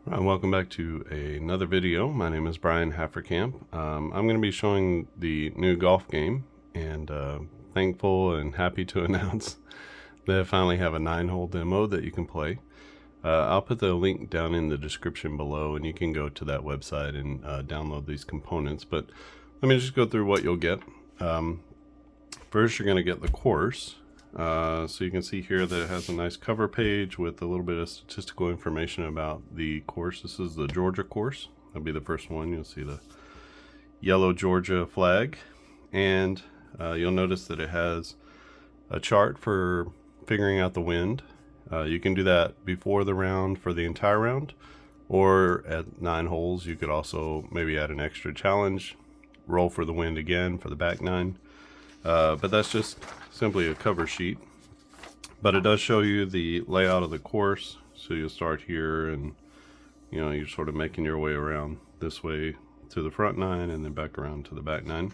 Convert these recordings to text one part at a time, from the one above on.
Welcome back to another video. My name is Brian Hafferkamp. I'm going to be showing the new golf game, and thankful and happy to announce that I finally have a 9-hole demo that you can play. I'll put the link down in the description below, and you can go to that website and download these components. But let me just go through what you'll get. First, you're going to get the course. So you can see here that it has a nice cover page with a little bit of statistical information about the course. This is the Georgia course. That'll be the first one. You'll see the yellow Georgia flag, and you'll notice that it has a chart for figuring out the wind. You can do that before the round for the entire round, or at 9 holes you could also maybe add an extra challenge, roll for the wind again for the back 9. But that's just simply a cover sheet. But it does show you the layout of the course. So you'll start here, and you're sort of making your way around this way to the front 9 and then back around to the back 9.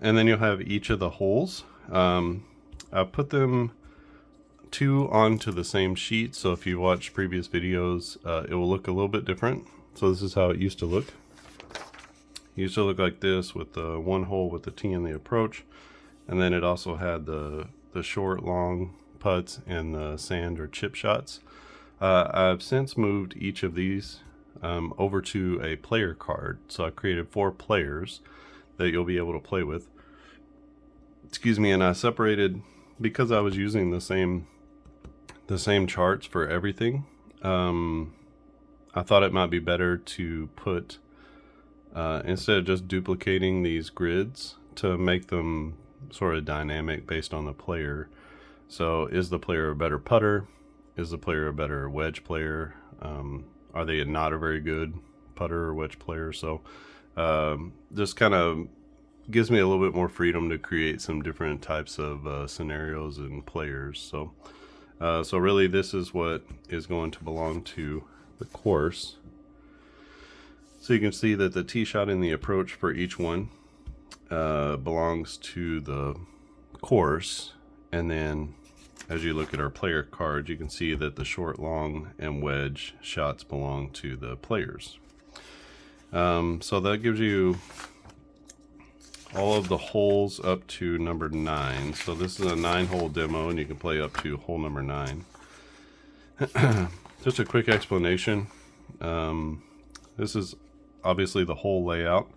And then you'll have each of the holes. I've put them 2 onto the same sheet, so if you watch previous videos, it will look a little bit different. So this is how it used to look. It used to look like this, with the 1 hole with the tee and the approach, and then it also had the short, long putts and the sand or chip shots. I've since moved each of these over to a player card, so I created 4 players that you'll be able to play with. Excuse me, and I separated, because I was using the same charts for everything. I thought it might be better to put instead of just duplicating these grids, to make them sort of dynamic based on the player. So is the player a better putter? Is the player a better wedge player? Are they not a very good putter or wedge player? So just kind of gives me a little bit more freedom to create some different types of scenarios and players. So really this is what is going to belong to the course. So you can see that the tee shot and the approach for each one belongs to the course. And then as you look at our player card, you can see that the short, long, and wedge shots belong to the players. So that gives you all of the holes up to number 9. So this is a 9-hole demo, and you can play up to hole number 9. Just a quick explanation. This is obviously the whole layout.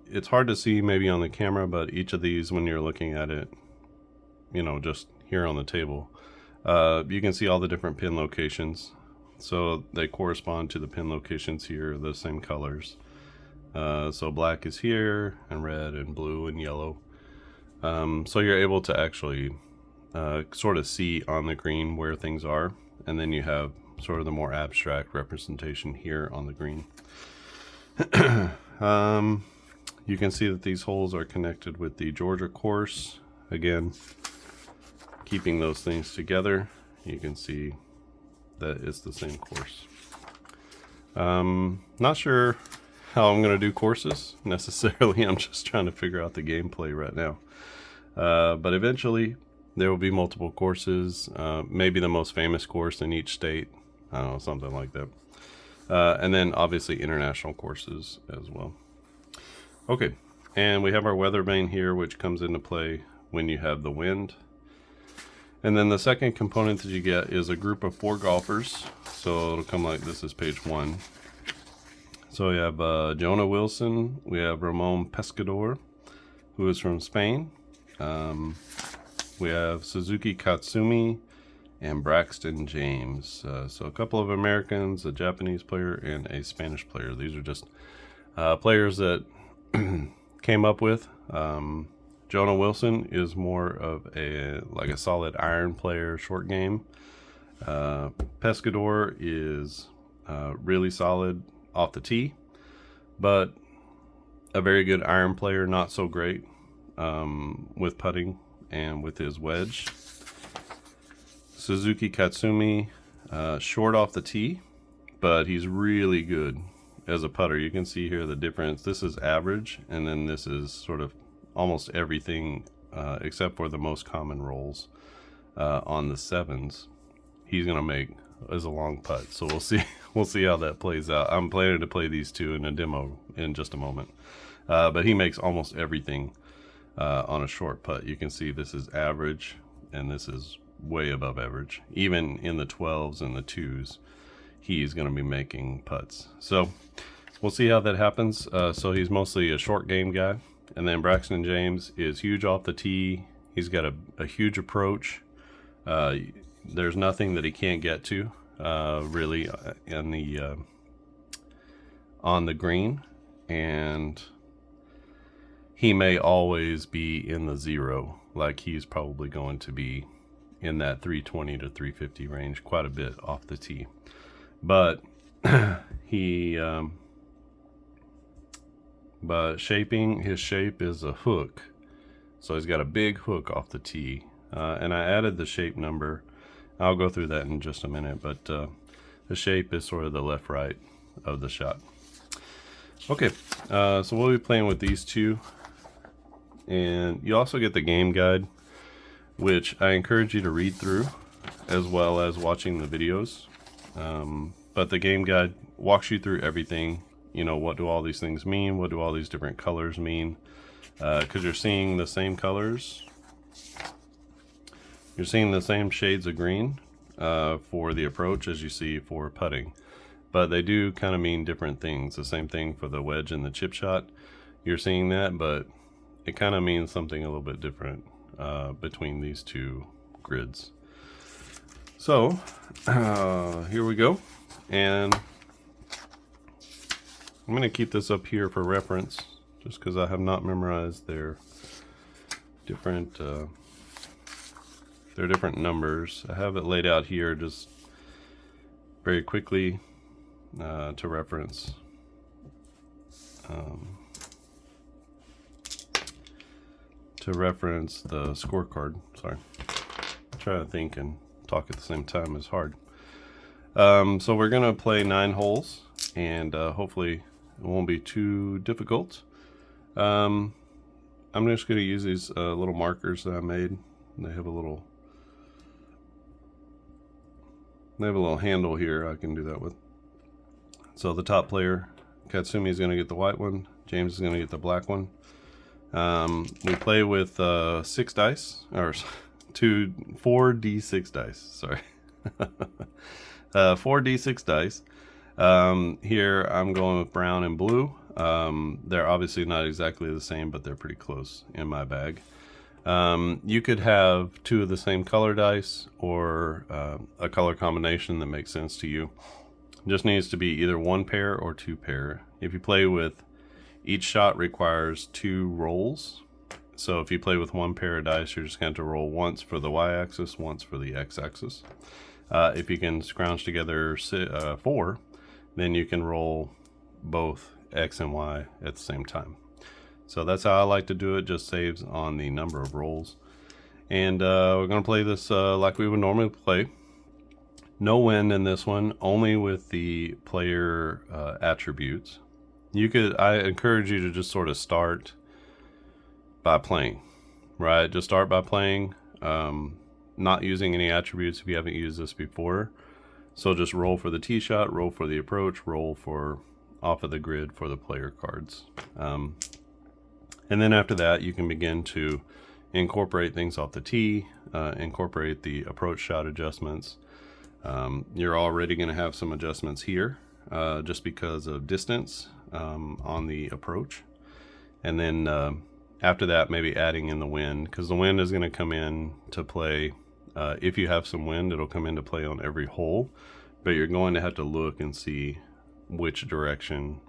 It's hard to see maybe on the camera, but each of these, when you're looking at it, just here on the table, you can see all the different pin locations. So they correspond to the pin locations here, the same colors. So black is here, and red and blue and yellow. So you're able to actually sort of see on the green where things are, and then you have sort of the more abstract representation here on the green. You can see that these holes are connected with the Georgia course. Again, keeping those things together, you can see that it's the same course. Not sure how I'm going to do courses necessarily. I'm just trying to figure out the gameplay right now. But eventually there will be multiple courses, maybe the most famous course in each state. I don't know, something like that. And then obviously international courses as well. Okay, and we have our weather vane here, which comes into play when you have the wind. And then the second component that you get is a group of 4 golfers. So it'll come like this, is page 1. So we have Jonah Wilson, we have Ramon Pescador, who is from Spain. We have Suzuki Katsumi and Braxton James. So a couple of Americans, a Japanese player, and a Spanish player. These are just players that came up with. Jonah Wilson is more of a solid iron player, short game. Pescador is really solid off the tee, but a very good iron player, not so great with putting and with his wedge. Suzuki Katsumi, short off the tee, but he's really good as a putter. You can see here the difference. This is average, and then this is sort of almost everything except for the most common rolls on the 7s. He's going to make is a long putt. So we'll see. We'll see how that plays out. I'm planning to play these two in a demo in just a moment. But he makes almost everything on a short putt. You can see this is average, and this is way above average. Even in the 12s and the 2s, he's going to be making putts. So we'll see how that happens. So he's mostly a short game guy. And then Braxton James is huge off the tee. He's got a huge approach. There's nothing that he can't get to, really, in the on the green. And he may always be in the 0. Like, he's probably going to be in that 320 to 350 range quite a bit off the tee. But but his shape is a hook. So he's got a big hook off the tee. And I added the shape number. I'll go through that in just a minute, but the shape is sort of the left-right of the shot. Okay, so we'll be playing with these two. And you also get the game guide, which I encourage you to read through, as well as watching the videos. But the game guide walks you through everything. You know, what do all these things mean? What do all these different colors mean? Because you're seeing the same colors. You're seeing the same shades of green for the approach as you see for putting. But they do kind of mean different things. The same thing for the wedge and the chip shot. You're seeing that, but it kind of means something a little bit different between these two grids. So here we go. And I'm going to keep this up here for reference, just because I have not memorized their different numbers. I have it laid out here just very quickly to reference. To reference the scorecard. Sorry, trying to think and talk at the same time is hard. So we're gonna play 9 holes, and hopefully it won't be too difficult. I'm just gonna use these little markers that I made. They have a little handle here I can do that with. So the top player, Katsumi, is gonna get the white one. James is gonna get the black one. We play with 6 dice, or 4d6 dice, sorry. 4d6 dice. Here I'm going with brown and blue. They're obviously not exactly the same, but they're pretty close in my bag. You could have 2 of the same color dice, or a color combination that makes sense to you. Just needs to be either 1 pair or 2 pair. If you play with, each shot requires 2 rolls. So if you play with 1 pair of dice, you're just going to roll once for the y-axis, once for the x-axis. If you can scrounge together 4, then you can roll both x and y at the same time. So that's how I like to do it. Just saves on the number of rolls. And we're going to play this like we would normally play. No win in this one, only with the player attributes. I encourage you to just sort of start by playing, right? Just start by playing, not using any attributes if you haven't used this before. So just roll for the tee shot, roll for the approach, roll for off of the grid for the player cards. And then after that, you can begin to incorporate things off the tee, incorporate the approach shot adjustments. You're already going to have some adjustments here just because of distance on the approach. And then after that, maybe adding in the wind, because the wind is going to come in to play. If you have some wind, it'll come into play on every hole, but you're going to have to look and see which direction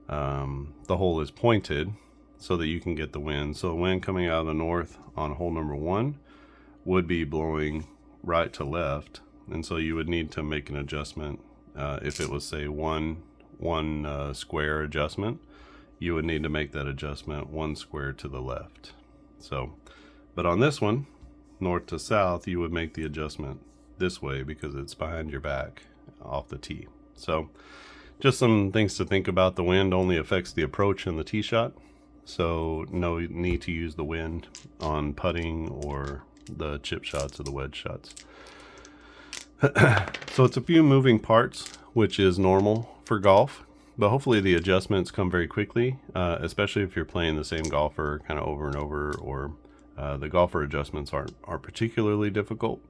the hole is pointed so that you can get the wind. So the wind coming out of the north on hole number 1 would be blowing right to left, and so you would need to make an adjustment. If it was, say, one square adjustment, you would need to make that adjustment 1 square to the left. So, but on this one, north to south, you would make the adjustment this way because it's behind your back off the tee. So just some things to think about. The wind only affects the approach and the tee shot, so no need to use the wind on putting or the chip shots or the wedge shots. So it's a few moving parts, which is normal for golf, but hopefully the adjustments come very quickly, especially if you're playing the same golfer kind of over and over, or the golfer adjustments aren't particularly difficult.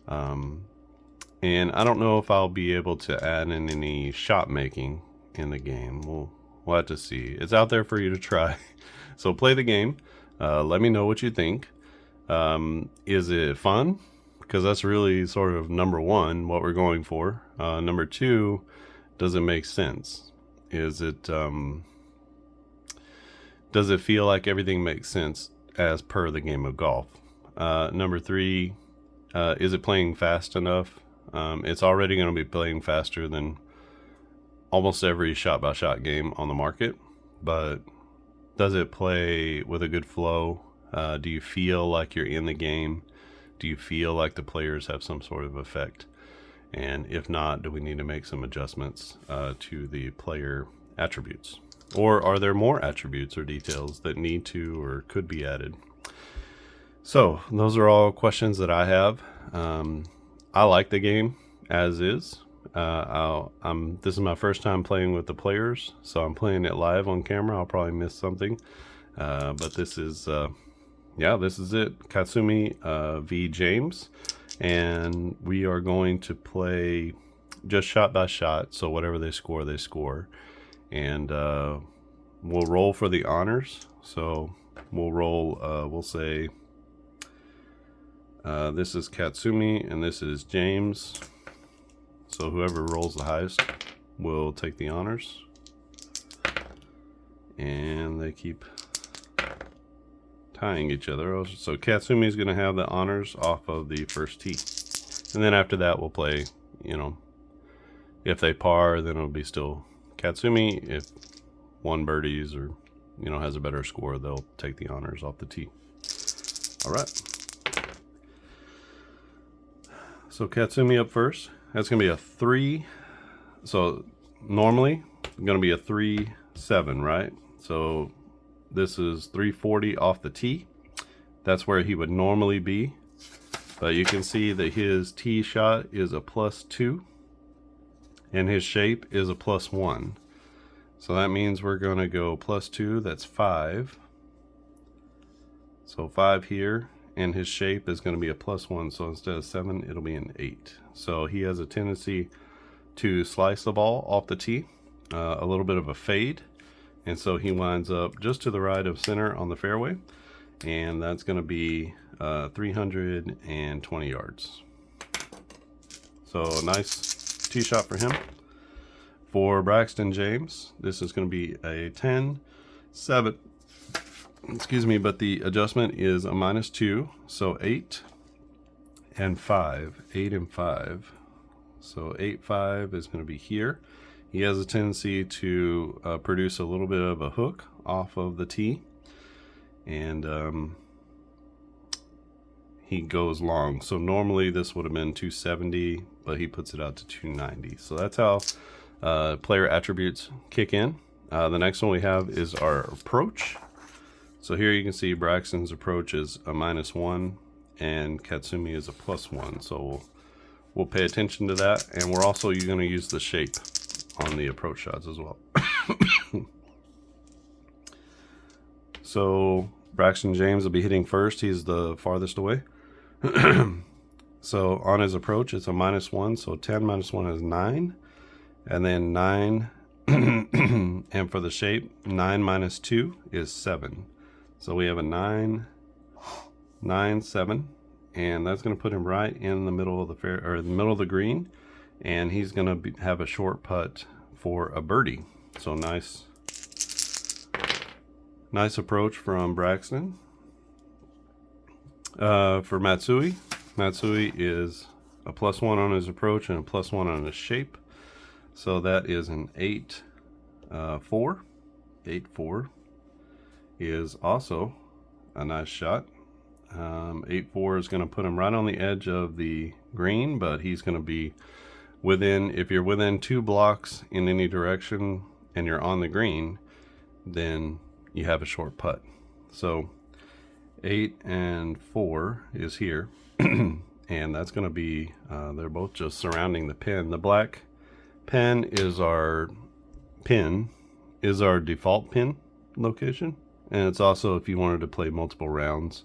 And I don't know if I'll be able to add in any shot making in the game. We'll have to see. It's out there for you to try. So play the game. Let me know what you think. Is it fun? Because that's really sort of number one, what we're going for. Number two, does it make sense? Does it feel like everything makes sense as per the game of golf? Number three, is it playing fast enough? It's already going to be playing faster than almost every shot-by-shot game on the market, but does it play with a good flow? Do you feel like you're in the game? Do you feel like the players have some sort of effect? And if not, do we need to make some adjustments to the player attributes? Or are there more attributes or details that need to or could be added? So those are all questions that I have. I like the game as is. This is my first time playing with the players, so I'm playing it live on camera. I'll probably miss something, but this is this is it. Katsumi v James, and we are going to play just shot by shot. So whatever they score, they score, and we'll roll for the honors. So we'll roll. We'll say this is Katsumi and this is James. So whoever rolls the highest will take the honors, and they keep tying each other. So Katsumi is going to have the honors off of the first tee, and then after that we'll play, if they par, then it'll be still Katsumi. If one birdies or has a better score, they'll take the honors off the tee. All right, so Katsumi up first. That's going to be a 3. So normally going to be a 3-7, right? So this is 340 off the tee. That's where he would normally be. But you can see that his tee shot is a +2 and his shape is a +1. So that means we're going to go +2, that's 5. So 5 here. And his shape is going to be a +1, so instead of 7, it'll be an 8. So he has a tendency to slice the ball off the tee, a little bit of a fade, and so he winds up just to the right of center on the fairway, and that's going to be 320 yards. So a nice tee shot for him. For Braxton James, this is going to be a 10-7. Excuse me, but the adjustment is a -2, so 8 and 5. 8 and 5. So 8-5 is going to be here. He has a tendency to produce a little bit of a hook off of the tee, and he goes long. So normally this would have been 270, but he puts it out to 290. So that's how player attributes kick in. The next one we have is our approach. So here you can see Braxton's approach is a -1 and Katsumi is a +1. So we'll pay attention to that, and we're also going to use the shape on the approach shots as well. So Braxton James will be hitting first. He's the farthest away. So on his approach, it's a -1. So 10 - 1 is 9, and then 9. And for the shape, 9 - 2 is 7. So we have a 9, 9, 7, and that's going to put him right in the middle of the fair, or the middle of the green, and he's going to have a short putt for a birdie. So nice approach from Braxton. For Matsui is a +1 on his approach and a +1 on his shape. So that is an 8-4. 8-4 is also a nice shot. 8-4 is going to put him right on the edge of the green, but he's going to be within, if you're within 2 blocks in any direction and you're on the green, then you have a short putt. So 8 and 4 is here. and that's going to be, they're both just surrounding the pin. The black pin is our default pin location, and it's also, if you wanted to play multiple rounds,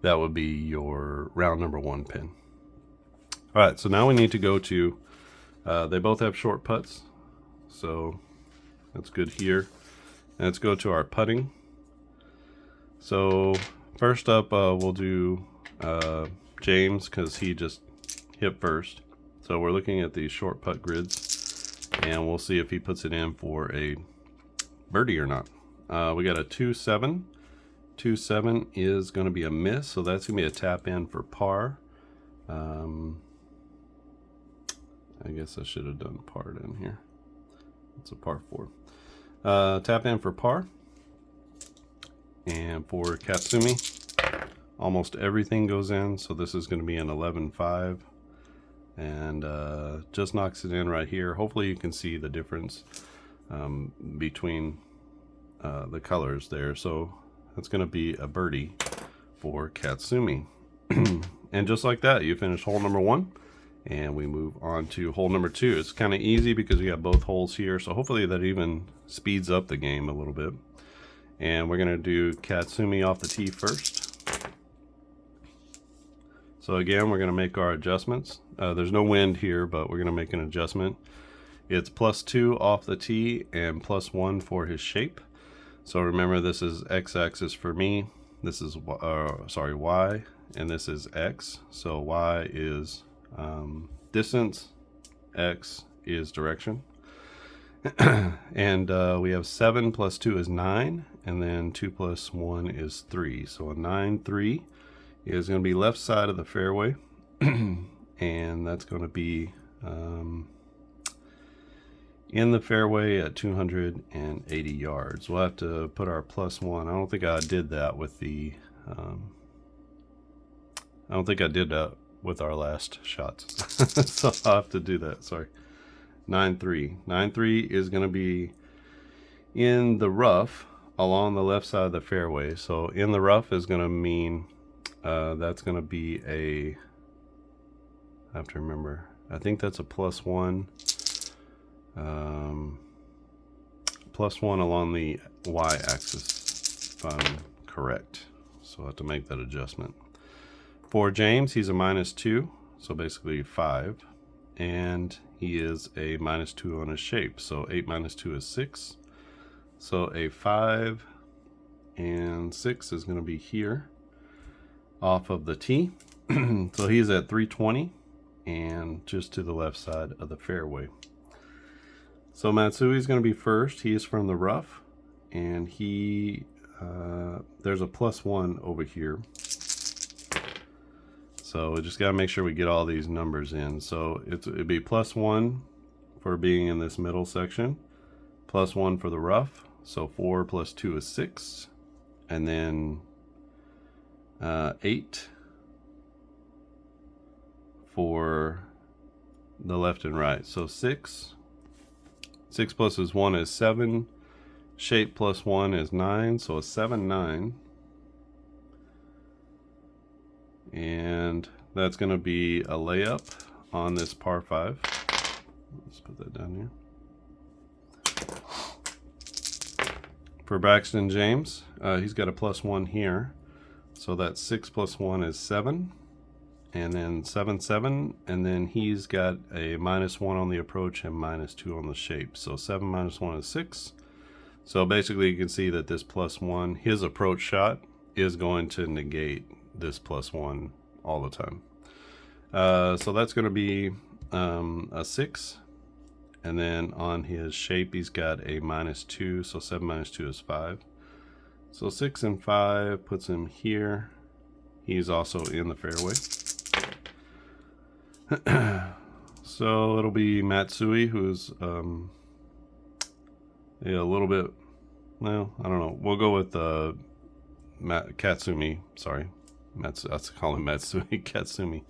that would be your round number 1 pin. All right, so now we need to go to, they both have short putts, so that's good here. And let's go to our putting. So first up, we'll do James, because he just hit first. So we're looking at these short putt grids, and we'll see if he puts it in for a birdie or not. We got a 2-7. 2-7 is going to be a miss, so that's going to be a tap in for par. I guess I should have done par down here. It's a par 4. Tap in for par. And for Katsumi, almost everything goes in, so this is going to be an 11-5. And just knocks it in right here. Hopefully you can see the difference between the colors there. So that's going to be a birdie for Katsumi. And just like that, you finish hole number 1, and we move on to hole number 2. It's kind of easy because you got both holes here, so hopefully that even speeds up the game a little bit. And we're going to do Katsumi off the tee first. So again, we're going to make our adjustments. There's no wind here, but we're going to make an adjustment. It's +2 off the tee and +1 for his shape. So remember, this is x-axis for me. This is y, and this is x. So y is distance, x is direction. And we have 7 + 2 is 9, and then 2 + 1 is 3. So a 9-3 is going to be left side of the fairway, and that's going to be in the fairway at 280 yards. We'll have to put our +1. I don't think I did that with the I don't think I did that with our last shots. So I'll have to do that. Sorry. 9-3. 9-3 is going to be in the rough along the left side of the fairway. So in the rough is going to mean that's going to be a, I have to remember, I think that's a +1. +1 along the y-axis, if I'm correct. So I have to make that adjustment. For James, he's a -2, so basically 5. And he is a -2 on his shape. So 8 - 2 is 6. So a 5 and 6 is going to be here off of the tee. So he's at 320 and just to the left side of the fairway. So Matsui is going to be first. He is from the rough, and he there's a +1 over here. So we just got to make sure we get all these numbers in. So it'd be +1 for being in this middle section, +1 for the rough. So 4 + 2 is 6, and then 8 for the left and right. So 6 + 1 is 7. Shape +1 is 9. So a 7-9. And that's going to be a layup on this par 5. Let's put that down here. For Braxton James, he's got a +1 here. So that's 6 + 1 is 7. And then 7, 7. And then he's got a -1 on the approach and -2 on the shape. So 7 - 1 is 6. So basically you can see that this +1, his approach shot, is going to negate this +1 all the time. So that's going to be a 6. And then on his shape, he's got a -2. So 7 - 2 is 5. So 6 and 5 puts him here. He's also in the fairway. So it'll be Matsui, who's a little bit, well, I don't know. We'll go with Katsumi. Sorry. Let's call him Matsui. Katsumi.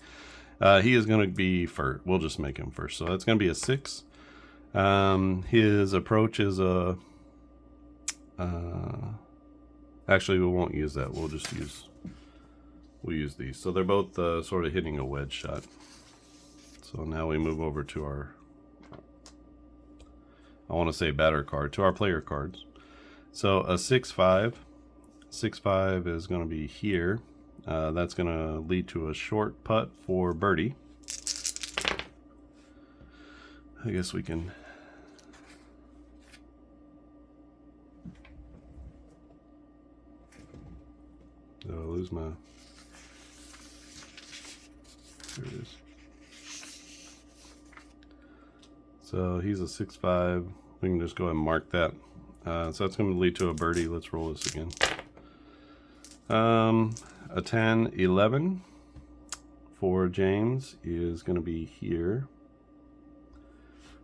He is going to be first. We'll just make him first. So that's going to be a 6. His approach is a. Actually, we won't use that. We'll just use we'll use these. So they're both sort of hitting a wedge shot. So now we move over to our, I want to say batter card, to our player cards. So a 6-5. 6-5 is going to be here. That's going to lead to a short putt for birdie. I guess we can. Oh, I lose my. There it is. So he's a 6-5. We can just go ahead and mark that. So that's going to lead to a birdie. Let's roll this again. A 10-11 for James is going to be here.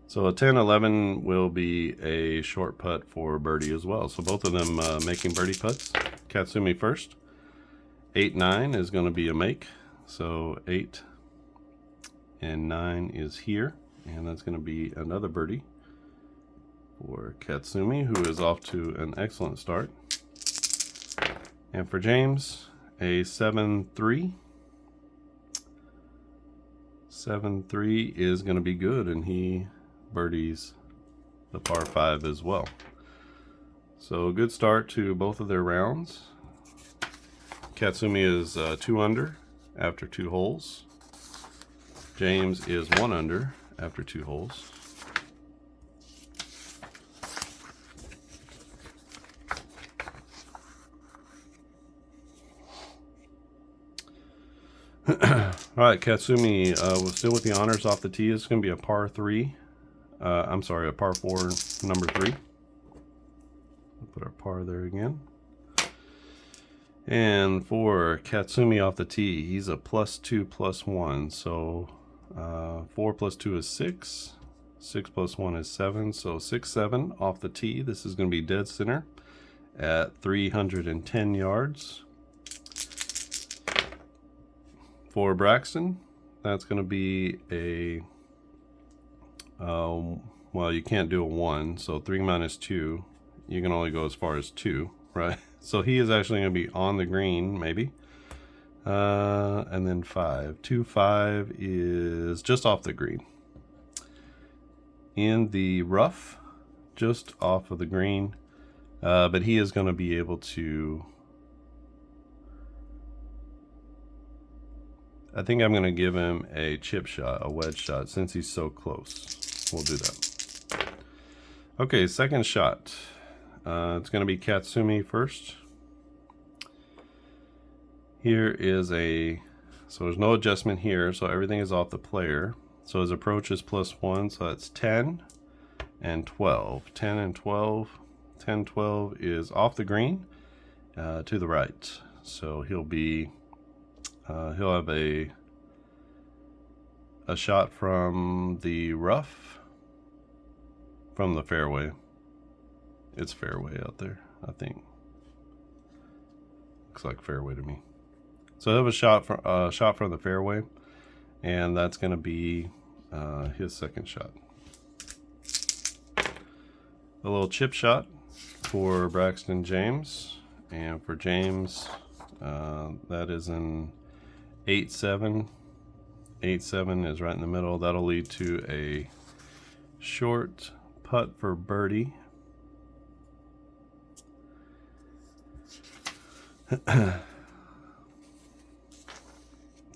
So a 10-11 will be a short putt for birdie as well. So both of them making birdie putts. Katsumi first. 8-9 is going to be a make. So 8 and 9 is here. And that's going to be another birdie for Katsumi, who is off to an excellent start. And for James, a 7-3. 7-3 is going to be good, and he birdies the par 5 as well. So a good start to both of their rounds. Katsumi is 2 under after 2 holes. James is 1 under after 2 holes. All right, Katsumi was still with the honors off the tee. It's going to be a par 3. I'm sorry, a par 4, number 3. I'll put our par there again. And for Katsumi off the tee, he's a +2 +1. So 4 + 2 is 6. 6 + 1 is 7. So 6-7 off the tee. This is going to be dead center at 310 yards. For Braxton, that's going to be a, well, you can't do a 1, so 3 minus 2, you can only go as far as 2, right? So he is actually going to be on the green, maybe. And then 5. 2-5 is just off the green. In the rough, just off of the green, but he is going to be able to, I think I'm going to give him a chip shot, a wedge shot, since he's so close. We'll do that. Okay, second shot. It's going to be Katsumi first. Here is a, so there's no adjustment here, so everything is off the player. So his approach is +1, so that's 10 and 12. 10 and 12. 10, 12 is off the green to the right. So he'll be, he'll have a shot from the rough, from the fairway. It's fairway out there, I think. Looks like fairway to me. So he'll have a shot from the fairway, and that's going to be his second shot. A little chip shot for Braxton James, and for James, that is an 8-7. 8-7 is right in the middle. That'll lead to a short putt for birdie.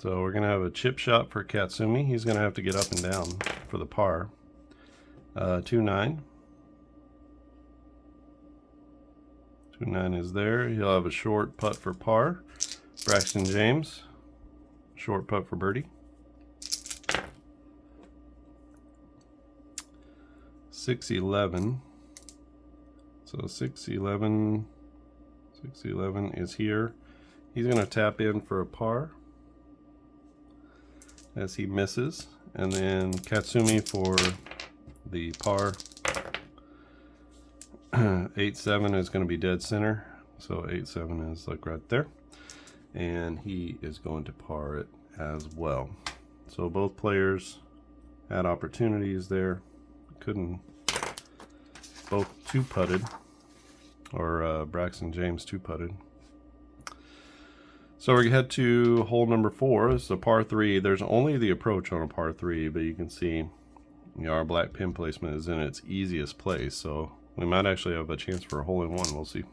So we're going to have a chip shot for Katsumi. He's going to have to get up and down for the par. 2-9. 2-9 is there. He'll have a short putt for par. Braxton James, short putt for birdie. 6-11. So 6-11. 6-11 is here. He's going to tap in for a par as he misses, and then Katsumi for the par. 8-7 is going to be dead center, so 8-7 is like right there, and he is going to par it as well. So both players had opportunities there, couldn't, both two putted, or Braxton James two putted. So we head to hole number 4. This is a par 3. There's only the approach on a par 3, but you can see, you know, our black pin placement is in its easiest place, so we might actually have a chance for a hole-in-one. We'll see.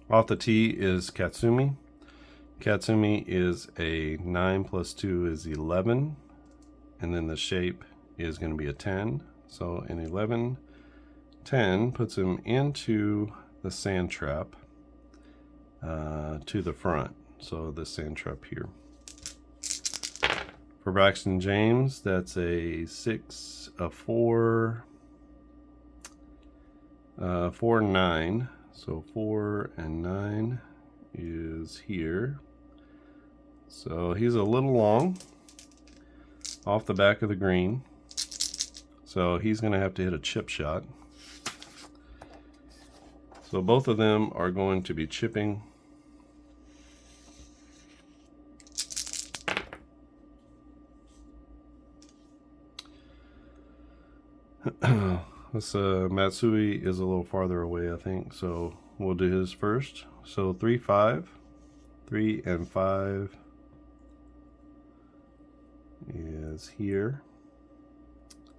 Off the tee is Katsumi. Katsumi is a 9 plus 2 is 11, and then the shape is going to be a 10. So an 11, 10 puts him into the sand trap to the front. So the sand trap here. For Braxton James, that's a 6, a 4, 4, 9. So 4 and 9 is here. So he's a little long off the back of the green. So he's going to have to hit a chip shot. So both of them are going to be chipping. This Matsui is a little farther away, I think, so we'll do his first. So 3, 5, 3 and 5 is here.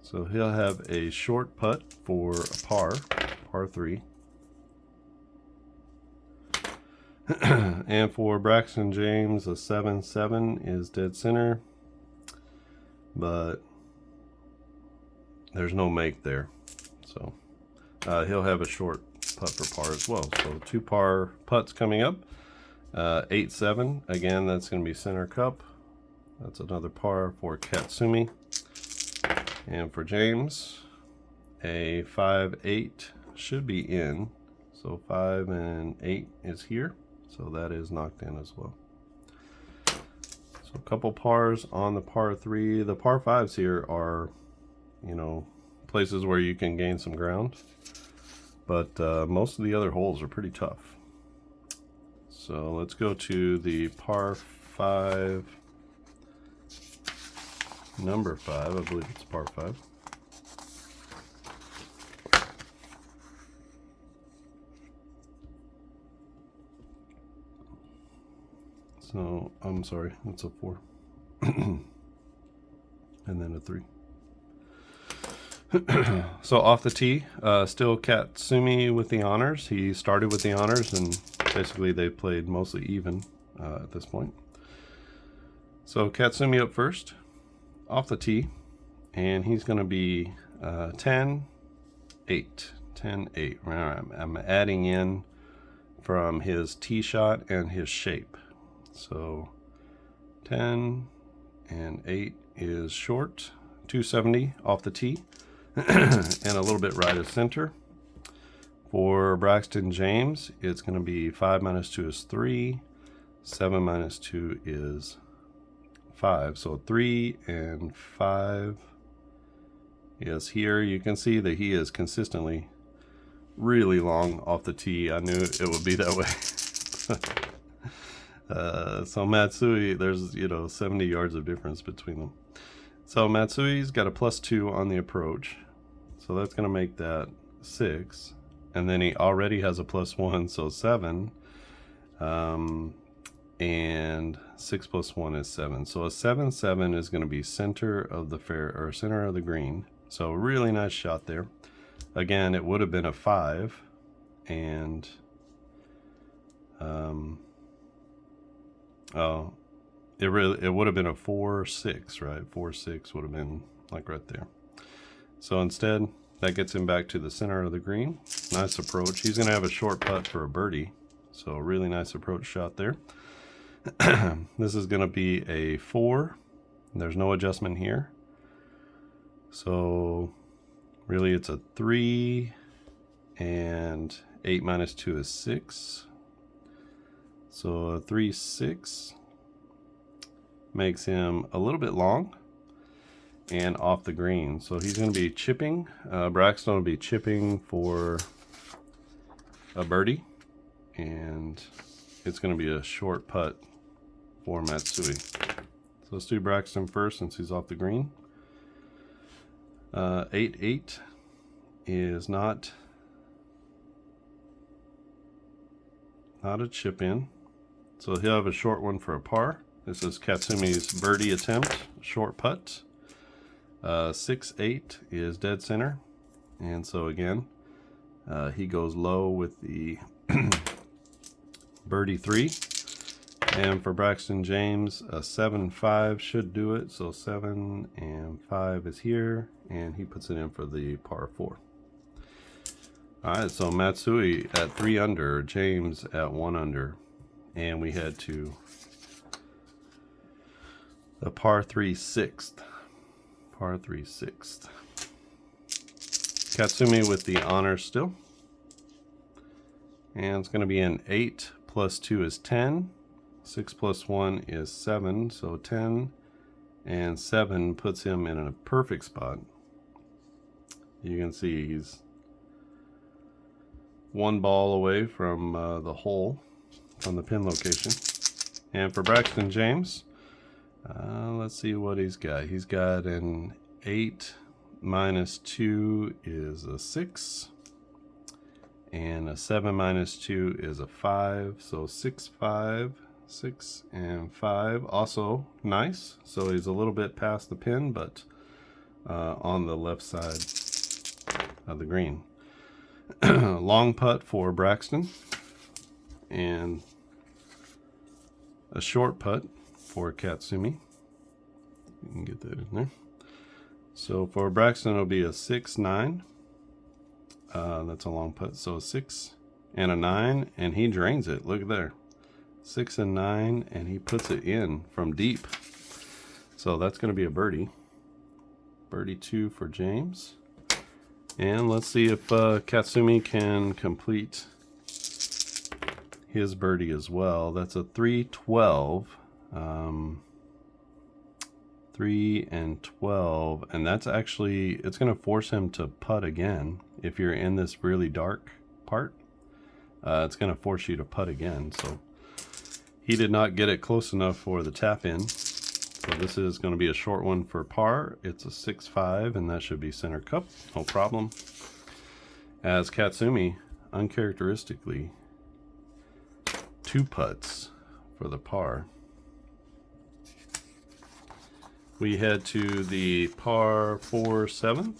So he'll have a short putt for a par 3. And for Braxton James, a 7, 7 is dead center, but there's no make there. So he'll have a short putt for par as well. So 2 par putts coming up. 8, 7, again, that's going to be center cup. That's another par for Katsumi. And for James, a 5, 8 should be in. So 5 and 8 is here. So that is knocked in as well. So a couple pars on the par 3. The par 5s here are, you know, places where you can gain some ground, but most of the other holes are pretty tough. So let's go to the par 5, number 5. I believe it's par 5. So I'm sorry, it's a 4 and then a 3. So off the tee, still Katsumi with the honors. He started with the honors, and basically they played mostly even at this point. So Katsumi up first, off the tee, and he's going to be 10, 8. 10, 8. I'm adding in from his tee shot and his shape. So 10 and 8 is short, 270 off the tee. And a little bit right of center. For Braxton James, it's going to be 5 minus 2 is 3, 7 minus 2 is 5. So 3 and 5 is here. You can see that he is consistently really long off the tee. I knew it would be that way. So Matsui, there's, you know, 70 yards of difference between them. So Matsui's got a +2 on the approach. So that's going to make that 6. And then he already has a +1, so 7. And 6 plus 1 is 7. So a 7, 7 is going to be center of the fair, or center of the green. So really nice shot there. Again, it would have been a 5. And it would have been a 4, 6, right? 4, 6 would have been like right there. So instead, that gets him back to the center of the green. Nice approach. He's going to have a short putt for a birdie. So really nice approach shot there. This is going to be a 4. There's no adjustment here. So really it's a 3, and 8 minus 2 is 6. So a 3, 6 makes him a little bit long and off the green. So he's going to be chipping. Braxton will be chipping for a birdie, and it's going to be a short putt for Matsui. So let's do Braxton first since he's off the green. 8, 8 is not not a chip in. So he'll have a short one for a par. This is Katsumi's birdie attempt, short putt. 6-8 is dead center. And so again, he goes low with the birdie 3. And for Braxton James, a 7-5 should do it. So 7 and 5 is here, and he puts it in for the par 4. All right, so Matsui at 3 under, James at 1 under, and we head to the par 3 6th. Par 3 6th. Katsumi with the honor still. And it's going to be an 8 plus 2 is 10. 6 plus 1 is 7. So 10 and 7 puts him in a perfect spot. You can see he's one ball away from the hole, from the pin location. And for Braxton James, let's see what he's got. He's got an 8 minus 2 is a 6. And a 7 minus 2 is a 5. So 6, 5, 6, and 5. Also nice. So he's a little bit past the pin, but on the left side of the green. Long putt for Braxton. And a short putt for Katsumi. You can get that in there. So for Braxton, it'll be a 6-9. That's a long putt. So a 6 and a 9, and he drains it. Look at there. 6 and 9, and he puts it in from deep. So that's going to be a birdie. Birdie 2 for James. And let's see if Katsumi can complete his birdie as well. That's a 3-12. 3 and 12, and that's actually, it's going to force him to putt again. If you're in this really dark part, it's going to force you to putt again. So he did not get it close enough for the tap in. So this is going to be a short one for par. It's a 6-5, and that should be center cup, no problem. As Katsumi, uncharacteristically, 2 putts for the par. We head to the par 4 7th.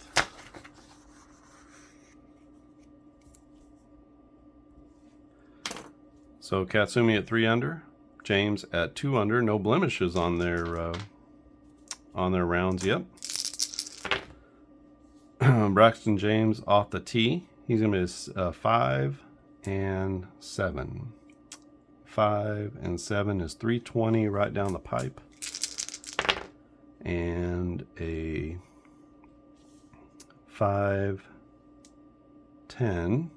So Katsumi at 3 under, James at 2 under. No blemishes on their rounds yet. Braxton James off the tee. He's gonna miss 5 and 7. 5 and 7 is 320 right down the pipe. And a 5, 10.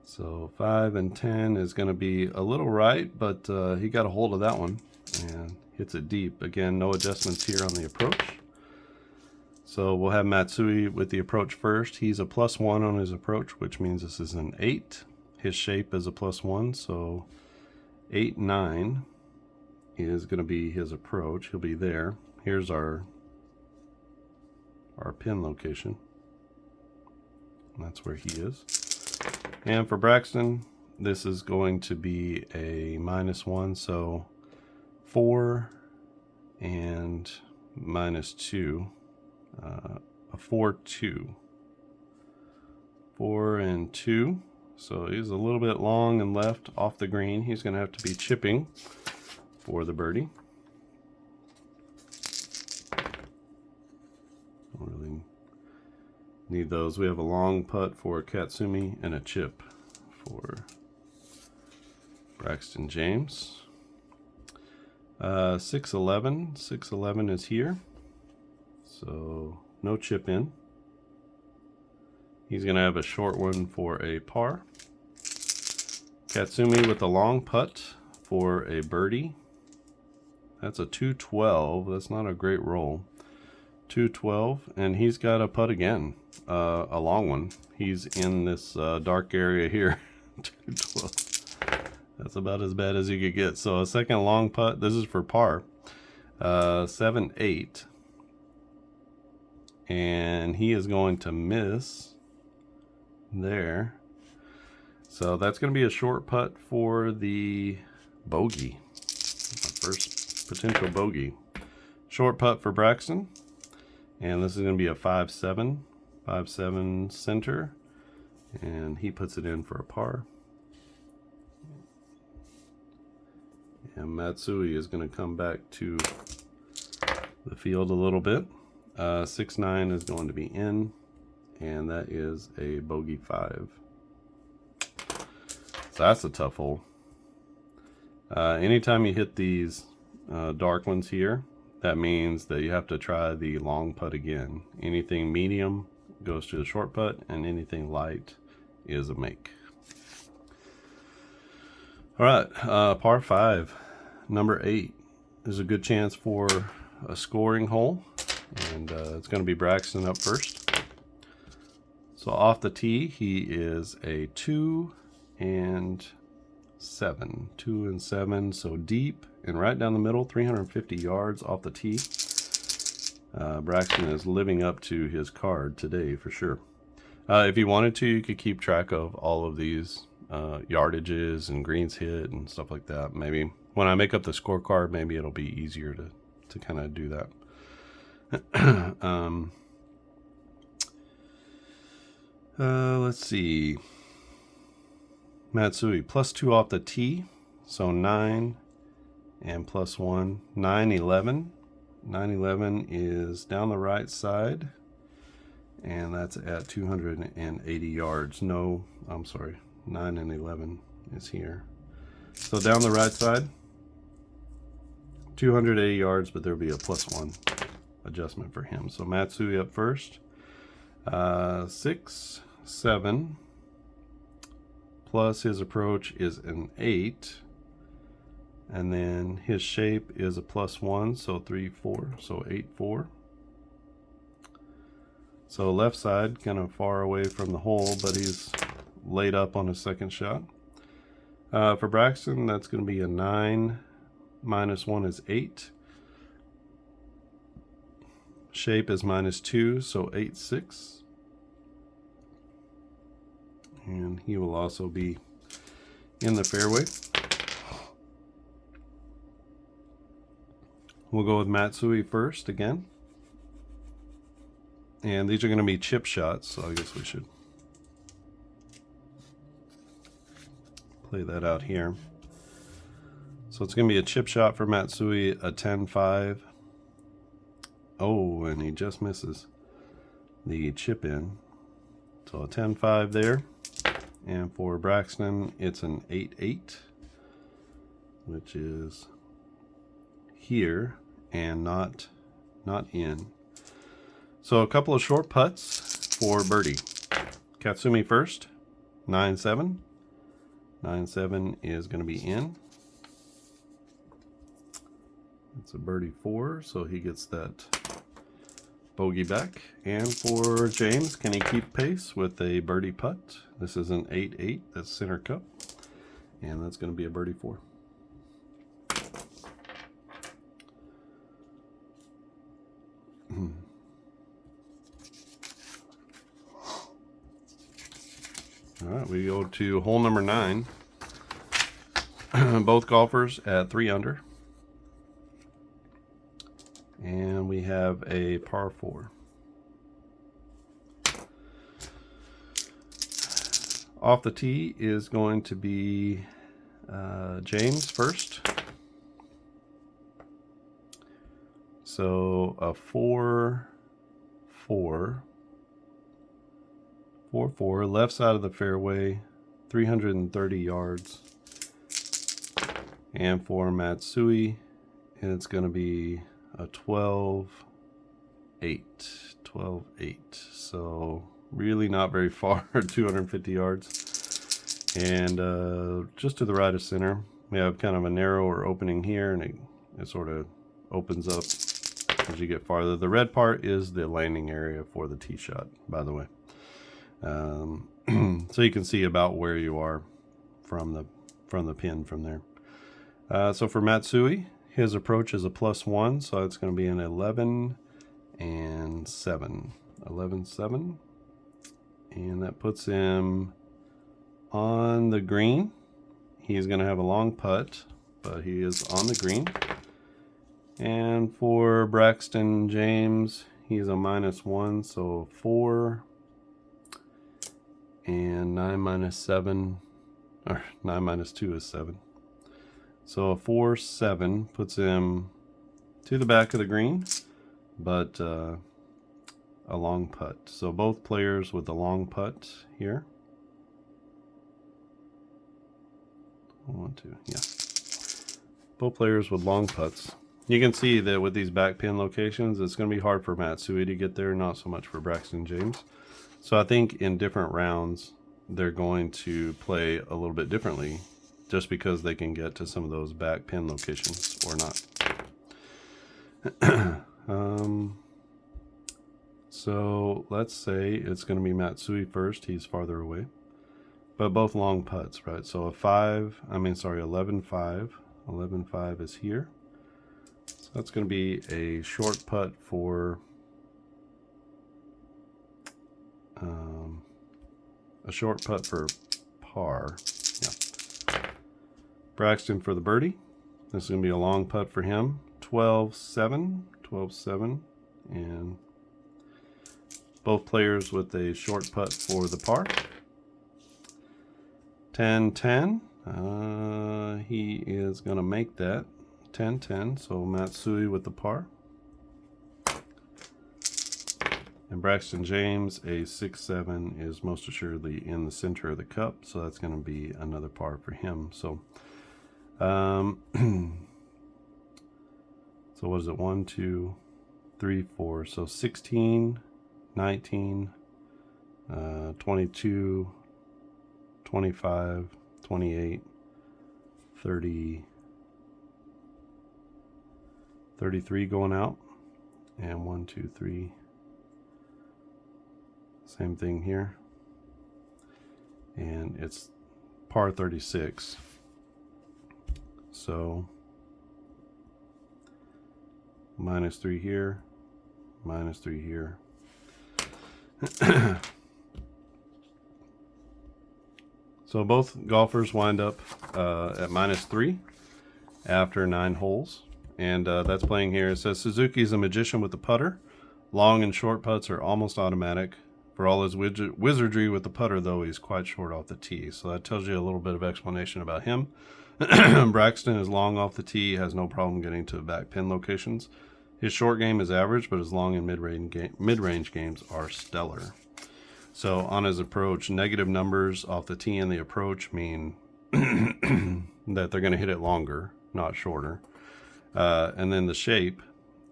So 5 and 10 is going to be a little right, but he got a hold of that one and hits it deep. Again, no adjustments here on the approach. So we'll have Matsui with the approach first. He's a +1 on his approach, which means this is an 8. His shape is a +1, so 8, 9 is going to be his approach. He'll be there. Here's our pin location. That's where he is. And for Braxton, this is going to be a -1, so 4 and -2, a 4-2. 4 and 2. So he's a little bit long and left off the green. He's going to have to be chipping for the birdie. Don't really need those. We have a long putt for Katsumi and a chip for Braxton James. 6-11. 6-11 is here. So no chip in. He's going to have a short one for a par. Katsumi with a long putt for a birdie. That's a 2-12. That's not a great roll. 2-12, and he's got a putt again, a long one. He's in this dark area here. 2-12. That's about as bad as you could get. So a second long putt. This is for par. 7-8, and he is going to miss there. So that's going to be a short putt for the bogey. My first potential bogey. Short putt for Braxton. And this is going to be a 5-7. 5-7 center. And he puts it in for a par. And Matsui is going to come back to the field a little bit. 6-9 is going to be in. And that is a bogey 5. So that's a tough hole. Anytime you hit these dark ones here, that means that you have to try the long putt again. Anything medium goes to the short putt, and anything light is a make. All right, par 5, number 8. There's a good chance for a scoring hole, and it's going to be Braxton up first. So off the tee, he is a 2 and 7. 2 and 7, so deep and right down the middle, 350 yards off the tee. Braxton is living up to his card today for sure. If you wanted to, you could keep track of all of these yardages and greens hit and stuff like that. Maybe when I make up the scorecard, maybe it'll be easier to kind of do that. Let's see. Matsui, +2 off the tee, so 9 and +1. 9-11. 9-11 is down the right side, and that's at 280 yards. No, I'm sorry, 9 and 11 is here. So down the right side, 280 yards, but there'll be a +1 adjustment for him. So Matsui up first. 6, 7, plus his approach is an 8, and then his shape is a +1, so 3, 4, so 8, 4. So left side kind of far away from the hole, but he's laid up on his second shot. For Braxton, that's going to be a 9 minus 1 is 8. Shape is -2, so 8, 6. And he will also be in the fairway. We'll go with Matsui first again. And these are going to be chip shots, so I guess we should play that out here. So it's going to be a chip shot for Matsui, a 10-5. Oh, and he just misses the chip in. So a 10-5 there. And for Braxton, it's an 8-8, which is here and not in. So a couple of short putts for birdie. Katsumi first, 9-7. 9-7 is going to be in. It's a birdie 4, so he gets that bogey back. And for James, can he keep pace with a birdie putt? This is an 8-8, that's center cup, and that's going to be a birdie 4. All right, we go to hole number 9. Both golfers at 3 under. And we have a par 4. Off the tee is going to be James first. So a 4-4. 4-4, left side of the fairway, 330 yards. And for Matsui, it's going to be a 12-8. 12-8. So really not very far, 250 yards. And just to the right of center, we have kind of a narrower opening here, and it sort of opens up as you get farther. The red part is the landing area for the tee shot, by the way. So you can see about where you are from the pin from there. So for Matsui, his approach is a +1, so it's going to be an 11 and 7. 11-7. And that puts him on the green, he's going to have a long putt, but he is on the green. And for Braxton James, he's a -1, so 4. And 9 minus 7, or 9 minus 2 is 7. So a 4-7 puts him to the back of the green, but a long putt. So both players with the long putt here. 1, 2, yeah. Both players with long putts. You can see that with these back pin locations, it's going to be hard for Matsui to get there, not so much for Braxton James. So I think in different rounds, they're going to play a little bit differently, just because they can get to some of those back pin locations or not. So let's say it's going to be Matsui first. He's farther away, but both long putts, right? So a 11-5. 11-5 is here. So that's going to be a short putt for par. Yeah. Braxton for the birdie. This is going to be a long putt for him. 12-7. 12-7. And both players with a short putt for the par. 10-10. He is going to make that. 10-10. So Matsui with the par. And Braxton James, a 6-7, is most assuredly in the center of the cup, so that's going to be another par for him. So, so what is it? 1, 2, 3, 4. So 16, 19, 22, 25, 28, 30, 33 going out, and 1, 2, 3. Same thing here, and it's par 36. So -3 here, -3 here. So both golfers wind up at -3 after 9 holes, and that's playing here. It says Suzuki's a magician with the putter. Long and short putts are almost automatic. For all his wizardry with the putter, though, he's quite short off the tee. So that tells you a little bit of explanation about him. Braxton is long off the tee, has no problem getting to back pin locations. His short game is average, but his long and mid-range games are stellar. So on his approach, negative numbers off the tee and the approach mean that they're going to hit it longer, not shorter. And then the shape,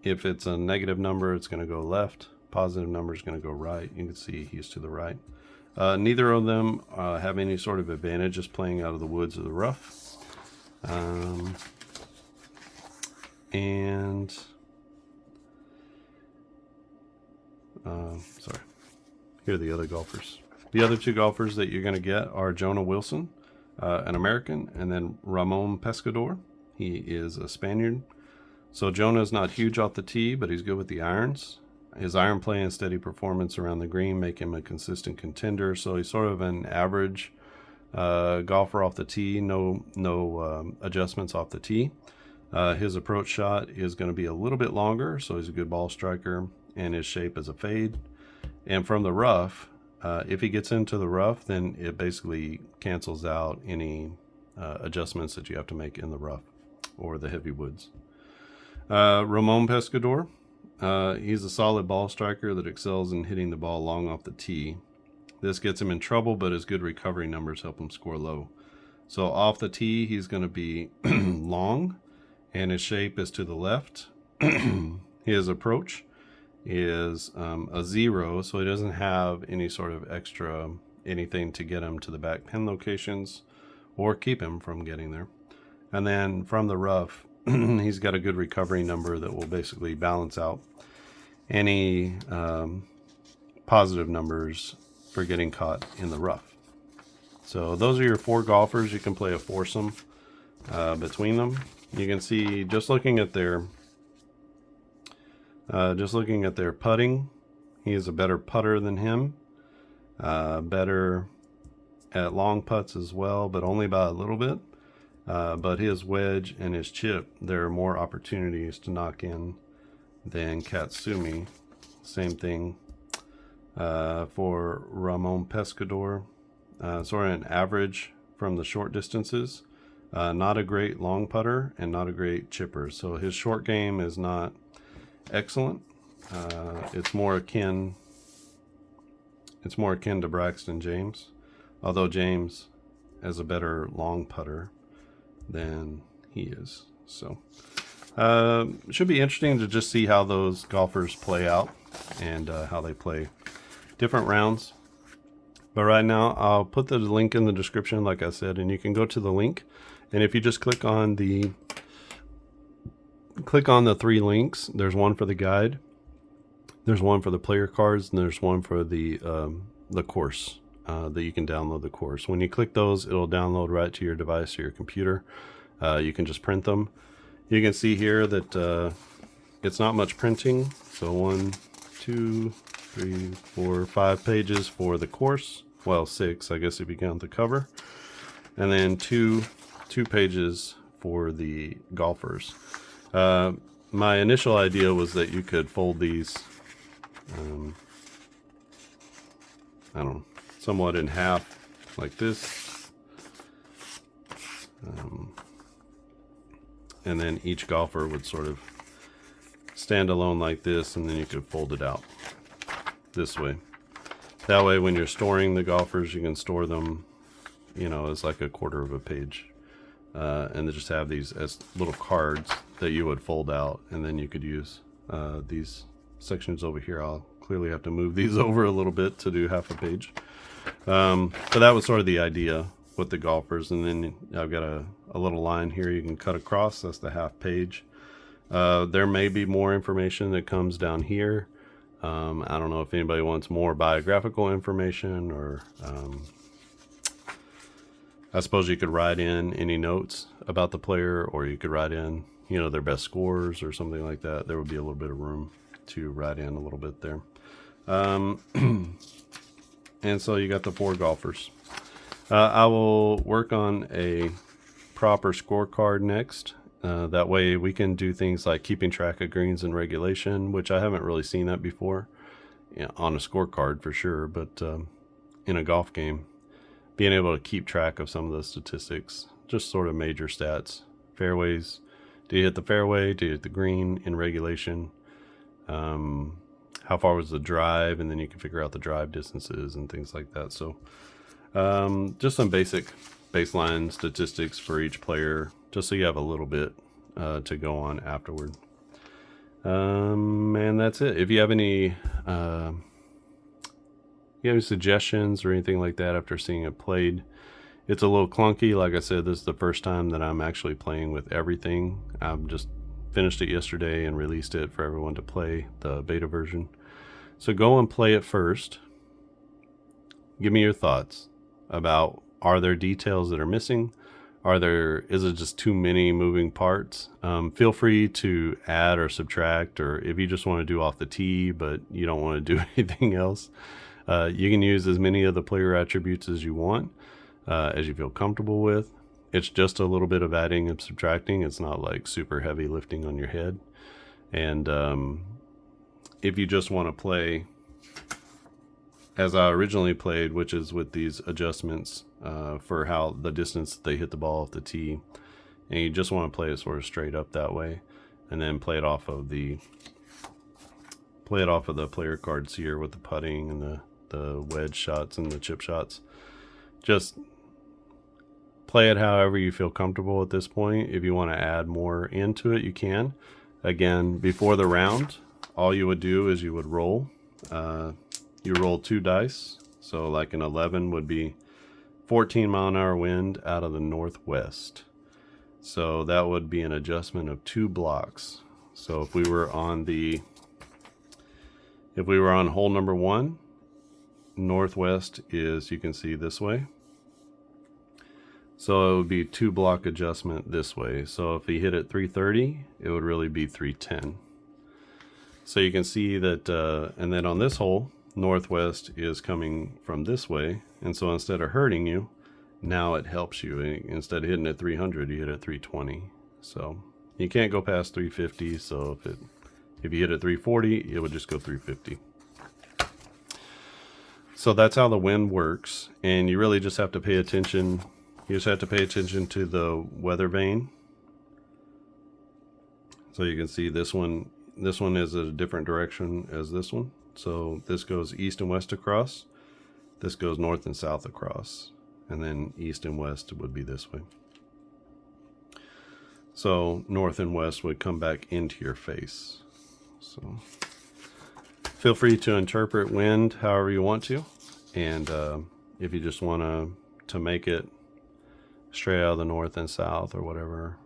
if it's a negative number, it's going to go left. Positive number is going to go right. You can see he's to the right. Neither of them have any sort of advantage just playing out of the woods or the rough. Sorry. Here are the other golfers. The other 2 golfers that you're going to get are Jonah Wilson, an American, and then Ramon Pescador. He is a Spaniard. So Jonah's not huge off the tee, but he's good with the irons. His iron play and steady performance around the green make him a consistent contender. So he's sort of an average golfer off the tee. No adjustments off the tee. His approach shot is going to be a little bit longer, so he's a good ball striker, and his shape is a fade. And from the rough, if he gets into the rough, then it basically cancels out any adjustments that you have to make in the rough or the heavy woods. Ramon Pescador. He's a solid ball striker that excels in hitting the ball long off the tee. This gets him in trouble, but his good recovery numbers help him score low. So off the tee, he's going to be long, and his shape is to the left. His approach is a 0, so he doesn't have any sort of extra anything to get him to the back pin locations or keep him from getting there. And then from the rough, he's got a good recovery number that will basically balance out any positive numbers for getting caught in the rough. So those are your 4 golfers. You can play a foursome between them. You can see just looking at their putting, he is a better putter than him. Better at long putts as well, but only by a little bit. But his wedge and his chip, there are more opportunities to knock in than Katsumi. Same thing for Ramon Pescador. Sort of an average from the short distances. Not a great long putter and not a great chipper. So his short game is not excellent. It's more akin to Braxton James, although James has a better long putter than he is. So it should be interesting to just see how those golfers play out and how they play different rounds. But right now, I'll put the link in the description, like I said, and you can go to the link. And if you just click on the 3 links, there's one for the guide, there's one for the player cards, and there's one for the course that you can download the course. When you click those, it'll download right to your device or your computer. You can just print them. You can see here that it's not much printing. So 1, 2, 3, 4, 5 pages for the course. Well, 6, I guess, if you count the cover. And then two pages for the golfers. My initial idea was that you could fold these, I don't know, somewhat in half, like this. And then each golfer would sort of stand alone like this, and then you could fold it out this way. That way, when you're storing the golfers, you can store them, as like a quarter of a page. And they just have these as little cards that you would fold out, and then you could use these sections over here. I'll clearly have to move these over a little bit to do half a page. But that was sort of the idea with the golfers. And then I've got a little line here you can cut across. That's the half page. There may be more information that comes down here. I don't know if anybody wants more biographical information, or I suppose you could write in any notes about the player, or you could write in, their best scores or something like that. There would be a little bit of room to write in a little bit there. And so you got the 4 golfers. I will work on a proper scorecard next. That way we can do things like keeping track of greens in regulation, which I haven't really seen that before, on a scorecard for sure, but in a golf game, being able to keep track of some of the statistics, just sort of major stats. Fairways, did you hit the fairway? Did you hit the green in regulation? How far was the drive? And then you can figure out the drive distances and things like that. So just some basic baseline statistics for each player, just so you have a little bit to go on afterward. And that's it. If you have any suggestions or anything like that after seeing it played, it's a little clunky. Like I said, this is the first time that I'm actually playing with everything. I've just finished it yesterday and released it for everyone to play, the beta version. So go and play it first. Give me your thoughts about, are there details that are missing? Is it just too many moving parts? Feel free to add or subtract, or if you just want to do off the tee but you don't want to do anything else, you can use as many of the player attributes as you want, as you feel comfortable with. It's just a little bit of adding and subtracting. It's not like super heavy lifting on your head. And if you just want to play as I originally played, which is with these adjustments for how the distance they hit the ball off the tee, and you just want to play it sort of straight up that way, and then play it off of the player cards here with the putting and the wedge shots and the chip shots. Just play it however you feel comfortable at this point. If you want to add more into it, you can. Again, before the round, all you would do is you would roll. You roll 2 dice. So like an 11 would be 14-mile-an-hour wind out of the northwest. So that would be an adjustment of 2 blocks. So if we were on hole number 1, northwest is, you can see, this way. So it would be 2 block adjustment this way. So if he hit at 330, it would really be 310. So you can see that, and then on this hole, northwest is coming from this way, and so instead of hurting you, now it helps you. Instead of hitting at 300, you hit at 320. So you can't go past 350. So if you hit at 340, it would just go 350. So that's how the wind works, and you really just have to pay attention. You just have to pay attention to the weather vane. So you can see this one is a different direction as this one. So this goes east and west across. This goes north and south across. And then east and west would be this way. So north and west would come back into your face. So feel free to interpret wind however you want to. And if you just want to make it straight out of the north and south or whatever,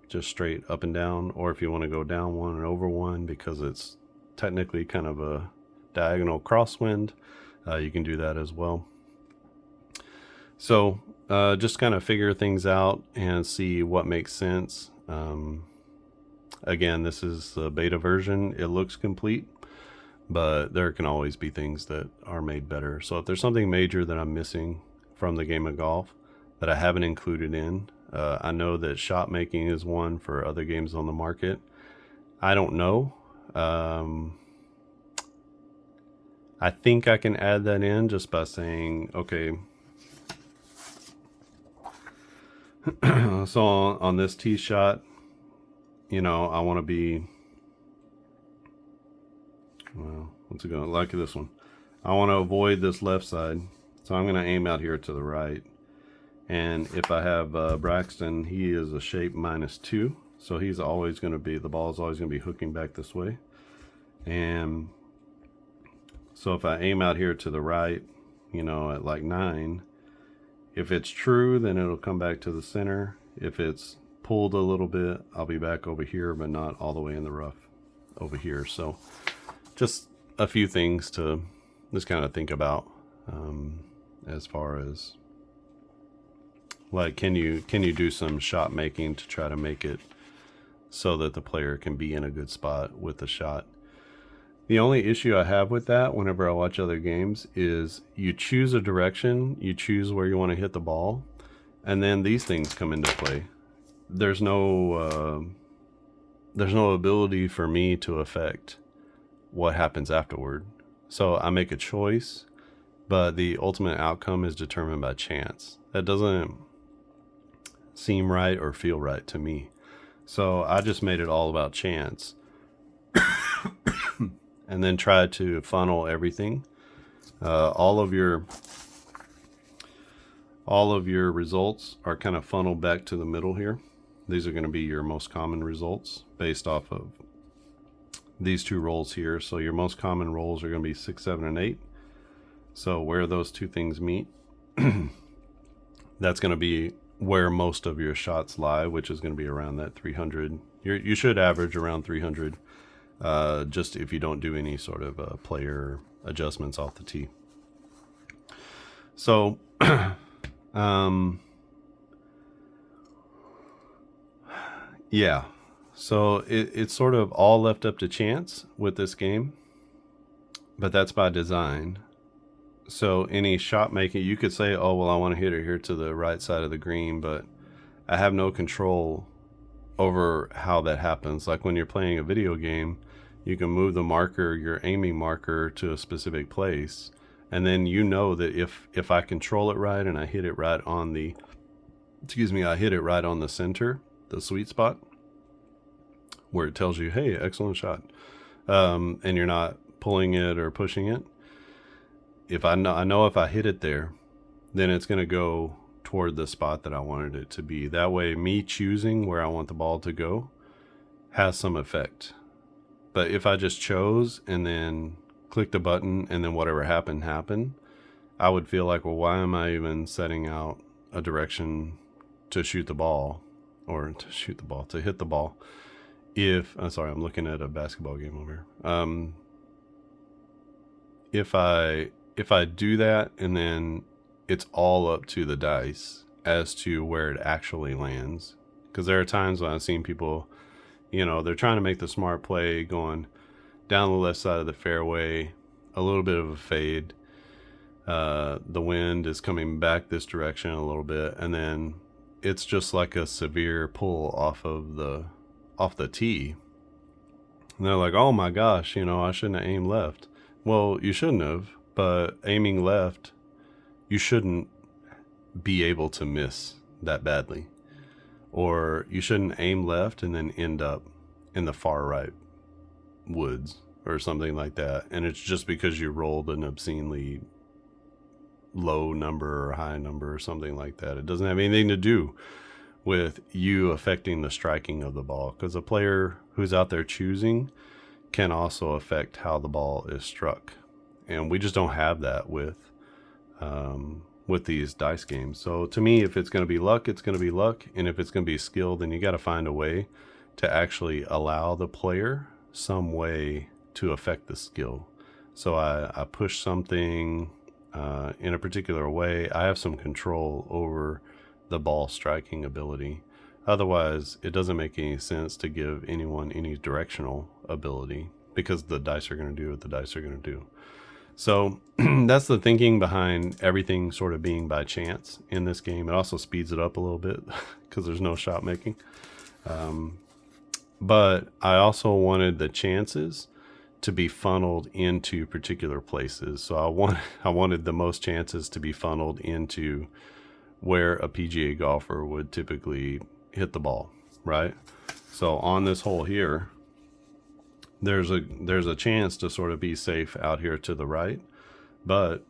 just straight up and down, or if you want to go down one and over one because it's technically kind of a diagonal crosswind, you can do that as well. So just kind of figure things out and see what makes sense. Again, this is the beta version. It looks complete, but there can always be things that are made better. So if there's something major that I'm missing from the game of golf that I haven't included in, I know that shot making is one for other games on the market. I don't know. I think I can add that in just by saying, okay, so on this tee shot, you know, I want to be, well, what's it going like this one? I want to avoid this left side. So I'm going to aim out here to the right. And if I have Braxton, he is a shape -2. So he's always going to be, the ball is always going to be hooking back this way. And so if I aim out here to the right, you know, at like 9, if it's true, then it'll come back to the center. If it's pulled a little bit, I'll be back over here, but not all the way in the rough over here. So just a few things to just kind of think about as far as like, can you do some shot making to try to make it so that the player can be in a good spot with the shot. The only issue I have with that whenever I watch other games is you choose a direction, you choose where you want to hit the ball, and then these things come into play. There's no ability for me to affect what happens afterward. So I make a choice, but the ultimate outcome is determined by chance. That doesn't seem right or feel right to me. So I just made it all about chance. And then try to funnel everything. All of your results are kind of funneled back to the middle here. These are going to be your most common results based off of these two rolls here. So your most common rolls are going to be 6, 7, and 8. So where those two things meet, that's going to be where most of your shots lie, which is going to be around that 300. You should average around 300. Just if you don't do any sort of player adjustments off the tee. So, yeah. So it's sort of all left up to chance with this game, but that's by design. So any shot making, you could say, oh, well, I want to hit it here to the right side of the green, but I have no control over how that happens. Like when you're playing a video game, you can move the marker, your aiming marker, to a specific place. And then you know that if I control it right and I hit it right on the, I hit it right on the center, the sweet spot, where it tells you, hey, excellent shot. And you're not pulling it or pushing it. If I know if I hit it there, then it's going to go toward the spot that I wanted it to be. That way, me choosing where I want the ball to go has some effect. But if I just chose and then clicked a button and then whatever happened, I would feel like, well, why am I even setting out a direction to shoot the ball or to hit the ball? I'm sorry, I'm looking at a basketball game over here. If I do that and then it's all up to the dice as to where it actually lands. Because there are times when I've seen people, you know, they're trying to make the smart play going down the left side of the fairway, a little bit of a fade. The wind is coming back this direction a little bit, and then it's just like a severe pull off the tee. And they're like, oh my gosh, I shouldn't have aimed left. Well, you shouldn't have, but aiming left, you shouldn't be able to miss that badly. Or you shouldn't aim left and then end up in the far right woods or something like that. And it's just because you rolled an obscenely low number or high number or something like that. It doesn't have anything to do with you affecting the striking of the ball, because a player who's out there choosing can also affect how the ball is struck. And we just don't have that with these dice games. So to me, if it's going to be luck, it's going to be luck. And if it's going to be skill, then you got to find a way to actually allow the player some way to affect the skill. So I push something in a particular way. I have some control over the ball striking ability. Otherwise, it doesn't make any sense to give anyone any directional ability, because the dice are going to do what the dice are going to do. So that's the thinking behind everything sort of being by chance in this game. It also speeds it up a little bit because there's no shot making. But I also wanted the chances to be funneled into particular places. So I wanted the most chances to be funneled into where a PGA golfer would typically hit the ball, right? So on this hole here, there's a chance to sort of be safe out here to the right, but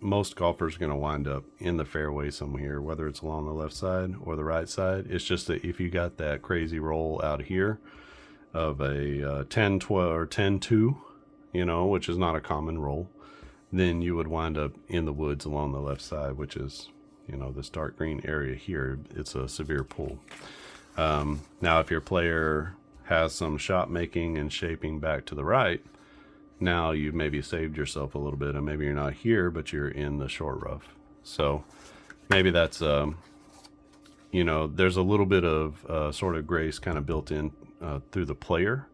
most golfers going to wind up in the fairway somewhere, whether it's along the left side or the right side. It's just that if you got that crazy roll out here of a 10-12 or 10-2, which is not a common roll, then you would wind up in the woods along the left side, which is, this dark green area here. It's a severe pull. Now, if your player has some shot making and shaping back to the right, now you've maybe saved yourself a little bit, and maybe you're not here, but you're in the short rough. So maybe that's, there's a little bit of sort of grace kind of built in through the player.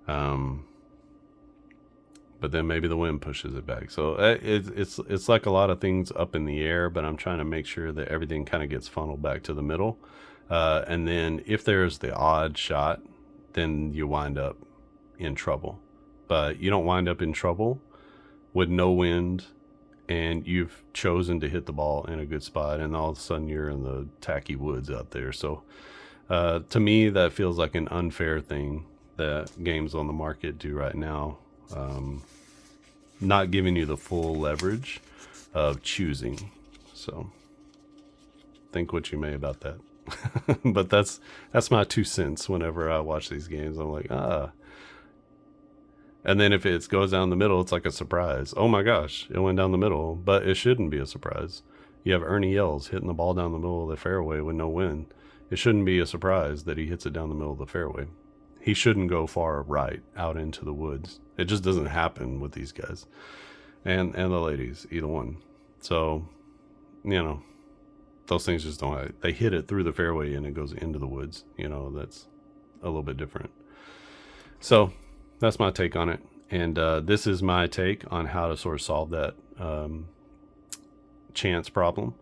But then maybe the wind pushes it back. So it's like a lot of things up in the air, but I'm trying to make sure that everything kind of gets funneled back to the middle. And then if there's the odd shot, then you wind up in trouble. But you don't wind up in trouble with no wind and you've chosen to hit the ball in a good spot, and all of a sudden you're in the tacky woods out there. So to me, that feels like an unfair thing that games on the market do right now. Not giving you the full leverage of choosing. So think what you may about that. But that's my 2 cents whenever I watch these games. I'm like, and then if it goes down the middle, it's like a surprise. Oh my gosh, it went down the middle, but it shouldn't be a surprise. You have Ernie Els hitting the ball down the middle of the fairway with no wind. It shouldn't be a surprise that he hits it down the middle of the fairway. He shouldn't go far right out into the woods. It just doesn't happen with these guys and the ladies, either one. So, those things just don't, they hit it through the fairway and it goes into the woods. That's a little bit different. So that's my take on it. And this is my take on how to sort of solve that chance problem,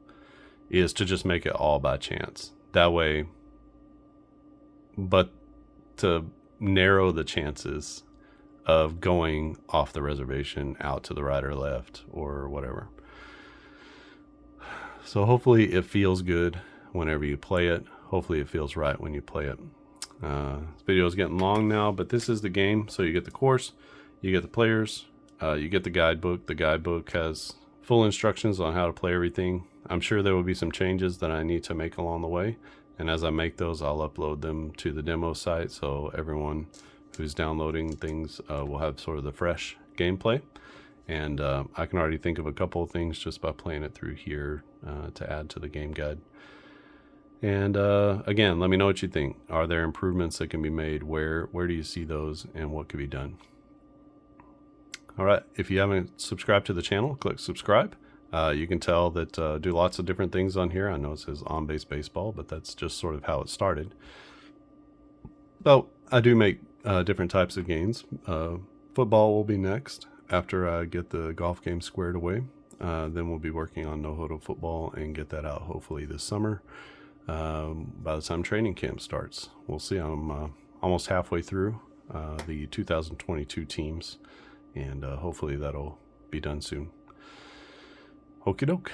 is to just make it all by chance. That way, but to narrow the chances of going off the reservation out to the right or left or whatever. So hopefully it feels good whenever you play it. Hopefully it feels right when you play it. This video is getting long now, but this is the game. So you get the course, you get the players, you get the guidebook. The guidebook has full instructions on how to play everything. I'm sure there will be some changes that I need to make along the way. And as I make those, I'll upload them to the demo site, so everyone who's downloading things will have sort of the fresh gameplay. And I can already think of a couple of things just by playing it through here to add to the game guide. And again, let me know what you think. Are there improvements that can be made? Where do you see those, and what could be done? All right, if you haven't subscribed to the channel, click subscribe. You can tell that do lots of different things on here. I know it says On Base Baseball, but that's just sort of how it started. But I do make different types of games. Football will be next. after I get the golf game squared away, then we'll be working on No Huddle football and get that out hopefully this summer. By the time training camp starts, we'll see. I'm almost halfway through the 2022 teams, and hopefully that'll be done soon. Okie doke.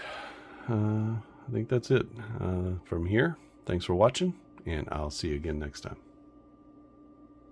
I think that's it from here. Thanks for watching, and I'll see you again next time.